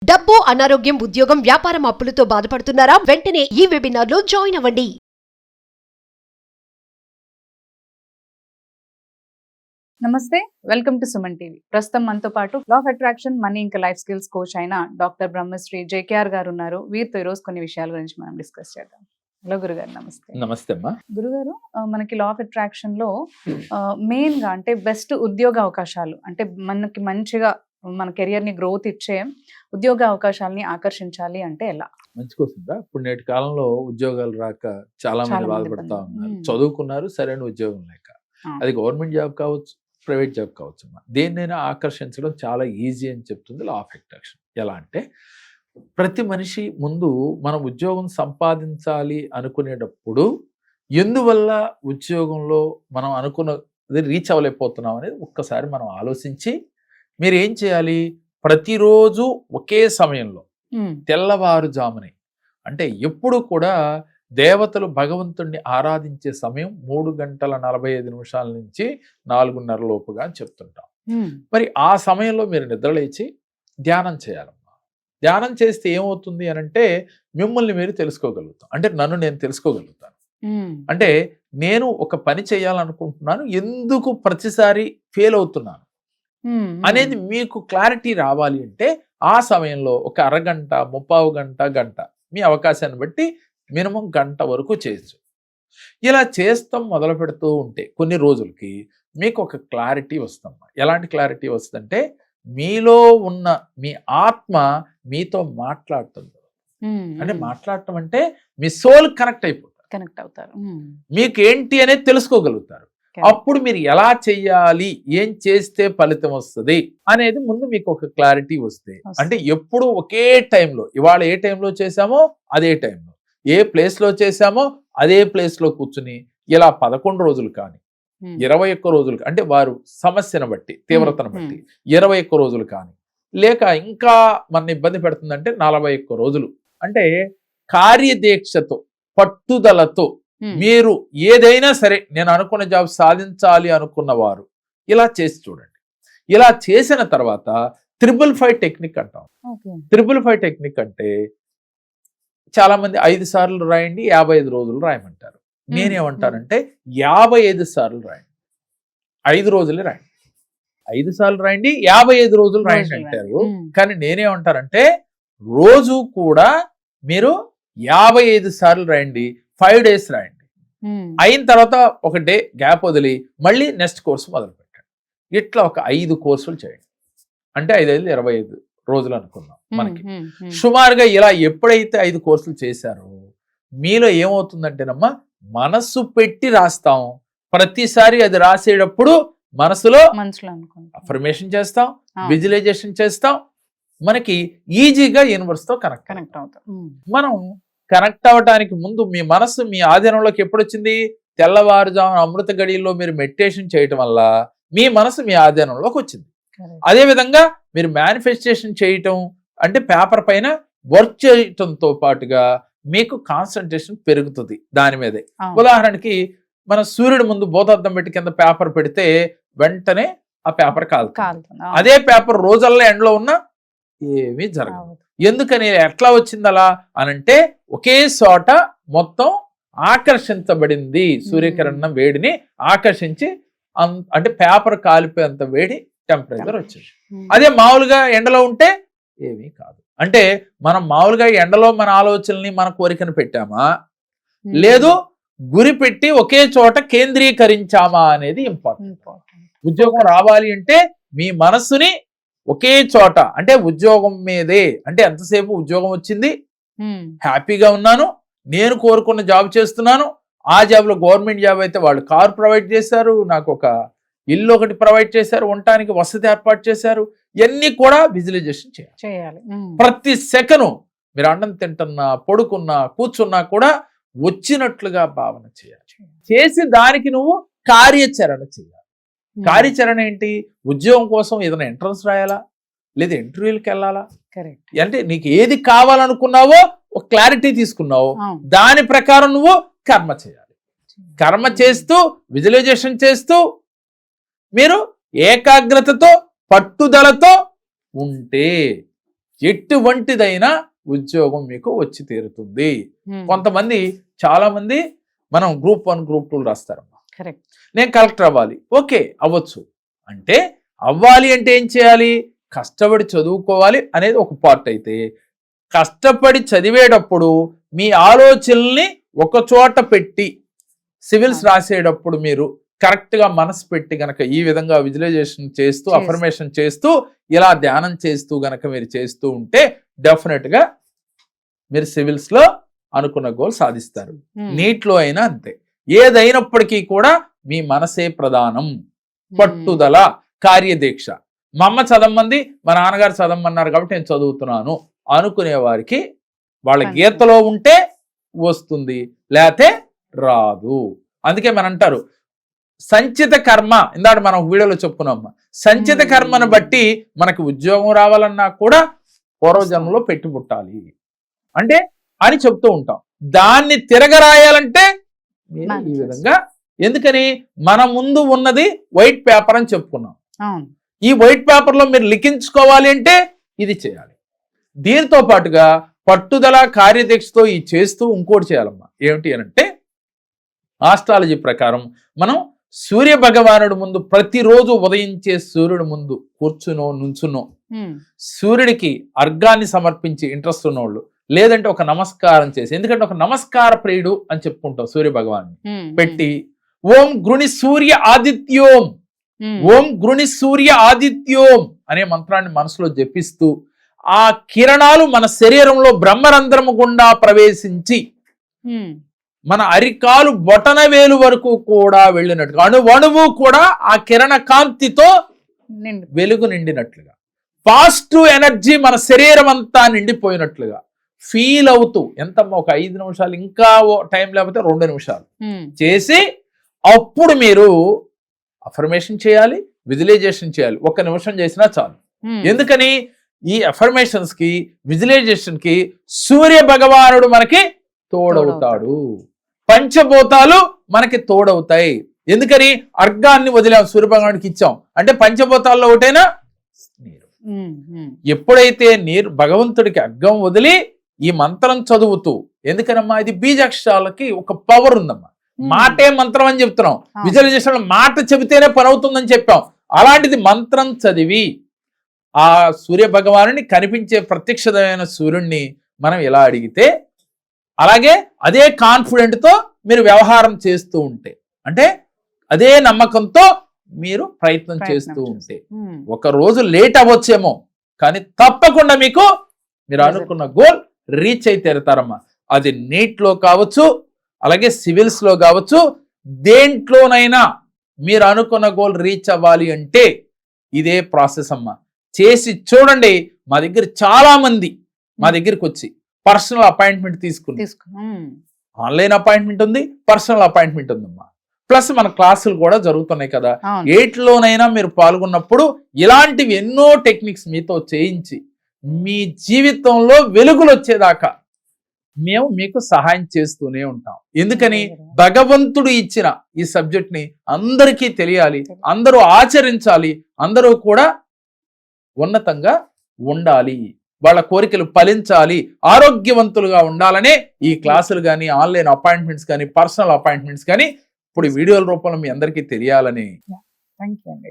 డబ్బు, అనారోగ్యం, ఉద్యోగం, వ్యాపారం అప్పులతో బాధపడుతున్నారా? వెంటనే ఈ వెబినార్ లో జాయిన్ అవ్వండి. నమస్తే, వెల్కమ్ టు సుమన్ టీవీ. ప్రస్తుతం మనతో పాటు లా ఆఫ్ అట్రాక్షన్, మనీ ఇంకా లైఫ్ స్కిల్స్ కోచ్ అయిన డాక్టర్ బ్రహ్మశ్రీ జేకేఆర్ గారు ఉన్నారు. వీరితో ఈరోజు కొన్ని విషయాల గురించి మనం డిస్కస్ చేద్దాం. హలో గురుగారు, నమస్తే. నమస్తే అమ్మా. గురుగారు, మనకి లా ఆఫ్ అట్రాక్షన్ లో మెయిన్ గా అంటే బెస్ట్ ఉద్యోగ అవకాశాలు, అంటే మనకి మంచిగా మన కెరియర్ ని గ్రోత్ ఇచ్చే ఉద్యోగ అవకాశాలని ఆకర్షించాలి అంటే ఎలా? మంచి క్వశ్చన్ రా. ఇప్పుడు నేటి కాలంలో ఉద్యోగాలు రాక చాలా మంది బాధపడతా ఉన్నారు. చదువుకున్నారు, సరైన ఉద్యోగం లేక. అది గవర్నమెంట్ జాబ్ కావచ్చు, ప్రైవేట్ జాబ్ కావచ్చు అమ్మా. దేన్నైనా ఆకర్షించడం చాలా ఈజీ అని చెప్తుంది లా ఆఫ్ అట్రాక్షన్. ఎలా అంటే ప్రతి మనిషి ముందు మనం ఉద్యోగం సంపాదించాలి అనుకునేటప్పుడు ఎందువల్ల ఉద్యోగంలో మనం అనుకున్నది రీచ్ అవ్వలేకపోతున్నాం అనేది ఒక్కసారి మనం ఆలోచించి మీరు ఏం చేయాలి, ప్రతిరోజు ఒకే సమయంలో తెల్లవారుజామునే, అంటే ఎప్పుడు కూడా దేవతలు భగవంతుణ్ణి ఆరాధించే సమయం 3:45 నుంచి 4:30 లోపుగా అని చెప్తుంటాం. మరి ఆ సమయంలో మీరు నిద్రలేచి ధ్యానం చేయాలమ్మా. ధ్యానం చేస్తే ఏమవుతుంది అని అంటే మిమ్మల్ని మీరు తెలుసుకోగలుగుతాం, అంటే నన్ను నేను తెలుసుకోగలుగుతాను. అంటే నేను ఒక పని చేయాలనుకుంటున్నాను, ఎందుకు ప్రతిసారి ఫెయిల్ అవుతున్నాను అనేది మీకు క్లారిటీ రావాలి అంటే ఆ సమయంలో ఒక అరగంట, 30 గంట మీ అవకాశాన్ని బట్టి మినిమం గంట వరకు చేయొచ్చు. ఇలా చేస్తాం మొదలు పెడుతూ ఉంటే కొన్ని రోజులకి మీకు ఒక క్లారిటీ వస్తుందమ్మా. ఎలాంటి క్లారిటీ వస్తుందంటే మీలో ఉన్న మీ ఆత్మ మీతో మాట్లాడుతుంది. అంటే మాట్లాడటం అంటే మీ సోల్ కనెక్ట్ అవుతారు. మీకు ఏంటి అనేది తెలుసుకోగలుగుతారు. అప్పుడు మీరు ఎలా చెయ్యాలి, ఏం చేస్తే ఫలితం వస్తుంది అనేది ముందు మీకు ఒక క్లారిటీ వస్తే, అంటే ఎప్పుడు ఒకే టైంలో, ఇవాళ ఏ టైంలో చేశామో అదే టైంలో, ఏ ప్లేస్ లో చేశామో అదే ప్లేస్ లో కూర్చుని ఇలా 11 రోజులు కానీ 21 రోజులు, అంటే వారు సమస్యను బట్టి తీవ్రతను బట్టి 21 రోజులు కానీ, లేక ఇంకా మన ఇబ్బంది పెడుతుందంటే 41 రోజులు, అంటే కార్యదీక్షతో పట్టుదలతో మీరు ఏదైనా సరే నేను అనుకున్న జాబ్ సాధించాలి అనుకున్నవారు ఇలా చేసి చూడండి. ఇలా చేసిన తర్వాత 555 టెక్నిక్ అంటాం. 555 టెక్నిక్ అంటే చాలా మంది 5 సార్లు రాయండి, 55 రోజులు రాయమంటారు. నేనేమంటానంటే 55 సార్లు రాయండి, 5 రోజులే రాయండి. 5 సార్లు రాయండి, 55 రోజులు రాయండి అంటారు. కానీ నేనేమంటానంటే రోజు కూడా మీరు 55 సార్లు రాయండి, 5 days రాయండి. అయిన తర్వాత ఒక డే గ్యాప్ వదిలి మళ్ళీ నెక్స్ట్ కోర్సు మొదలు పెట్టండి. ఇట్లా ఒక 5 కోర్సులు చేయండి. అంటే 5 25 రోజులు అనుకుందాం. మనకి సుమారుగా ఇలా ఎప్పుడైతే 5 కోర్సులు చేశారో మీలో ఏమవుతుందంటేనమ్మా, మనస్సు పెట్టి రాస్తాం. ప్రతిసారి అది రాసేటప్పుడు మనసులో అఫర్మేషన్ చేస్తాం, విజువలైజేషన్ చేస్తాం. మనకి ఈజీగా యూనివర్స్ తో కనెక్ట్ అవుతాం. మనం కనెక్ట్ అవ్వడానికి ముందు మీ మనస్సు మీ ఆధీనంలోకి ఎప్పుడు వచ్చింది? తెల్లవారుజామున అమృత గడియల్లో మీరు మెడిటేషన్ చేయటం వల్ల మీ మనసు మీ ఆధీనంలోకి వచ్చింది. అదే విధంగా మీరు మేనిఫెస్టేషన్ చేయటం అంటే పేపర్ పైన వర్క్ చేయటంతో పాటుగా మీకు కాన్సన్ట్రేషన్ పెరుగుతుంది దాని మీదే. ఉదాహరణకి మన సూర్యుడు ముందు భూతద్దం పెట్టి కింద పేపర్ పెడితే వెంటనే ఆ పేపర్ కాలుతుంది. అదే పేపర్ రోజల్లా ఎండలో ఉన్నా ఏమీ జరగదు. ఎందుకని, ఎట్లా వచ్చింది అలా అనంటే ఒకే చోట మొత్తం ఆకర్షించబడింది. సూర్యకిరణం వేడిని ఆకర్షించి అంటే పేపర్ కాలిపోయేంత వేడి టెంపరేచర్ వచ్చింది. అదే మామూలుగా ఎండలో ఉంటే ఏమీ కాదు. అంటే మనం మామూలుగా ఎండలో మన ఆలోచనల్ని మన కోరికను పెట్టామా, లేదు గురి పెట్టి ఒకే చోట కేంద్రీకరించామా అనేది ఇంపార్టెంట్. ఉద్యోగం రావాలి అంటే మీ మనస్సుని ఒకే చోట, అంటే ఉద్యోగం మీదే, అంటే ఎంతసేపు ఉద్యోగం వచ్చింది, హ్యాపీగా ఉన్నాను, నేను కోరుకున్న జాబ్ చేస్తున్నాను. ఆ జాబ్ లో గవర్నమెంట్ జాబ్ అయితే వాళ్ళు కారు ప్రొవైడ్ చేశారు, నాకు ఒక ఇల్లు ఒకటి ప్రొవైడ్ చేశారు, ఉండటానికి వసతి ఏర్పాటు చేశారు. ఇవన్నీ కూడా విజువలైజేషన్ చేయాలి. ప్రతి సెకను మీరు అన్నం తింటున్నా, పడుకున్నా, కూర్చున్నా కూడా వచ్చినట్లుగా భావన చేయాలి. చేసి దానికి నువ్వు కార్యాచరణ చేయాలి. కార్యాచరణ ఏంటి? ఉద్యోగం కోసం ఏదైనా ఎంట్రన్స్ రాయాలా, లేదా ఇంటర్వ్యూలకు వెళ్ళాలా, అంటే నీకు ఏది కావాలనుకున్నావో ఒక క్లారిటీ తీసుకున్నావు, దాని ప్రకారం నువ్వు కర్మ చేయాలి. కర్మ చేస్తూ విజువలైజేషన్ చేస్తూ మీరు ఏకాగ్రతతో పట్టుదలతో ఉంటే ఎటువంటిదైనా ఉద్యోగం మీకు వచ్చి తీరుతుంది. కొంతమంది చాలా మంది మనం గ్రూప్ 1 గ్రూప్ 2 రాస్తారమ్మా. కరెక్ట్. నేను కలెక్టర్ అవ్వాలి, ఓకే అవ్వచ్చు. అంటే అవ్వాలి అంటే ఏం చేయాలి? కష్టపడి చదువుకోవాలి అనేది ఒక పార్ట్ అయితే, కష్టపడి చదివేటప్పుడు మీ ఆలోచనల్ని ఒక చోట పెట్టి సివిల్స్ రాసేటప్పుడు మీరు కరెక్ట్ గా మనసు పెట్టి గనక ఈ విధంగా విజువలైజేషన్ చేస్తూ అఫర్మేషన్ చేస్తూ ఇలా ధ్యానం చేస్తూ గనక మీరు చేస్తూ ఉంటే డెఫినెట్ గా మీరు సివిల్స్ లో అనుకున్న గోల్ సాధిస్తారు. నీట్లో అయినా అంతే. ఏదైనప్పటికీ కూడా మీ మనసే ప్రధానం. పట్టుదల, కార్యదీక్ష. మా అమ్మ చదవమంది, మా నాన్నగారు చదవమన్నారు కాబట్టి నేను చదువుతున్నాను అనుకునే వారికి వాళ్ళ గీతలో ఉంటే వస్తుంది, లేతే రాదు. అందుకే మనం అంటారు సంచిత కర్మ. ఇందాక మనం వీడియోలో చెప్పుకున్నాం, సంచిత కర్మను బట్టి మనకి ఉద్యోగం రావాలన్నా కూడా పూర్వజన్మలో పెట్టి పుట్టాలి అంటే అని చెప్తూ ఉంటాం. దాన్ని తిరగరాయాలంటే ఈ విధంగా, ఎందుకని మన ముందు ఉన్నది వైట్ పేపర్ అని చెప్పుకున్నాం. ఈ వైట్ పేపర్ లో మీరు లిఖించుకోవాలి అంటే ఇది చేయాలి. దీంతో పాటుగా పట్టుదల, కార్యదీక్షతో ఈ చేస్తూ ఇంకోటి చేయాలమ్మా. ఏమిటి అంటే ఆస్ట్రాలజీ ప్రకారం మనం సూర్య భగవానుడు ముందు ప్రతిరోజు ఉదయించే సూర్యుడు ముందు కూర్చునో నుంచునో సూర్యుడికి అర్ఘాన్ని సమర్పించి ఇంట్రెస్ట్ ఉన్నోళ్ళు, లేదంటే ఒక నమస్కారం చేసి, ఎందుకంటే ఒక నమస్కార ప్రియుడు అని చెప్పుకుంటాం సూర్య భగవాన్ పెట్టి ఓం గృణి సూర్య ఆదిత్యోం, ఓం గృణి సూర్య ఆదిత్యోం అనే మంత్రాన్ని మనసులో జపిస్తూ ఆ కిరణాలు మన శరీరంలో బ్రహ్మరంధ్రము గుండా ప్రవేశించి మన అరికాలు బొటన వేలు వరకు కూడా వెళ్ళినట్టుగా అణువణువు కూడా ఆ కిరణ కాంతితో వెలుగు నిండినట్లుగా, పాజిటివ్ ఎనర్జీ మన శరీరం అంతా నిండిపోయినట్లుగా ఫీల్ అవుతూ, ఎంతమ్మా ఒక 5 నిమిషాలు, ఇంకా టైం లేకపోతే 2 నిమిషాలు చేసి అప్పుడు మీరు అఫర్మేషన్ చేయాలి, విజువలైజేషన్ చేయాలి. 1 నిమిషం చేసినా చాలు. ఎందుకని ఈ అఫర్మేషన్స్ కి, విజువలైజేషన్ కి సూర్య భగవానుడు మనకి తోడవుతాడు, పంచభూతాలు మనకి తోడవుతాయి. ఎందుకని అర్ఘాన్ని వదిలాం, సూర్య భగవానుడికి ఇచ్చాం అంటే పంచభూతాల్లో ఒకటైనా నీరు. ఎప్పుడైతే నీరు భగవంతుడికి అర్ఘం వదిలి ఈ మంత్రం చదువుతూ, ఎందుకనమ్మా ఇది బీజాక్షరాలకి ఒక పవర్ ఉందమ్మా. మాటే మంత్రం అని చెప్తున్నాం, విజువలైజేషన్ మాట చెబితేనే పని అవుతుందని చెప్పాం. అలాంటిది మంత్రం చదివి ఆ సూర్య భగవానుని, కనిపించే ప్రత్యక్షమైన సూర్యుడిని మనం ఇలా అడిగితే, అలాగే అదే కాన్ఫిడెంట్ తో మీరు వ్యవహారం చేస్తూ ఉంటే, అంటే అదే నమ్మకంతో మీరు ప్రయత్నం చేస్తూ ఉంటే, ఒక రోజు లేట్ అవ్వచ్చేమో కానీ తప్పకుండా మీకు మీరు అనుకున్న గోల్ రీచ్ అయితే తీరుతారమ్మా. అది నీట్లో కావచ్చు, అలాగే సివిల్స్ లో కావచ్చు, దేంట్లోనైనా మీరు అనుకున్న గోల్ రీచ్ అవ్వాలి అంటే ఇదే ప్రాసెస్ అమ్మా. చేసి చూడండి. మా దగ్గర చాలా మంది మా దగ్గరికి వచ్చి పర్సనల్ అపాయింట్మెంట్ తీసుకుని, ఆన్లైన్ అపాయింట్మెంట్ ఉంది, పర్సనల్ అపాయింట్మెంట్ ఉందమ్మా. ప్లస్ మన క్లాసులు కూడా జరుగుతున్నాయి కదా. 8లోనైనా మీరు పాల్గొన్నప్పుడు ఇలాంటివి ఎన్నో టెక్నిక్స్ మీతో చేయించి మీ జీవితంలో వెలుగులు వచ్చేదాకా మేము మీకు సహాయం చేస్తూనే ఉంటాం. ఎందుకని భగవంతుడు ఇచ్చిన ఈ సబ్జెక్ట్ ని అందరికీ తెలియాలి, అందరూ ఆచరించాలి, అందరూ కూడా ఉన్నతంగా ఉండాలి, వాళ్ళ కోరికలు ఫలించాలి, ఆరోగ్యవంతులుగా ఉండాలనే ఈ క్లాసులు కానీ, ఆన్లైన్ అపాయింట్మెంట్స్ కానీ, పర్సనల్ అపాయింట్మెంట్స్ కానీ ఇప్పుడు వీడియోల రూపంలో మీ అందరికీ తెలియాలని. థాంక్యూ అండి.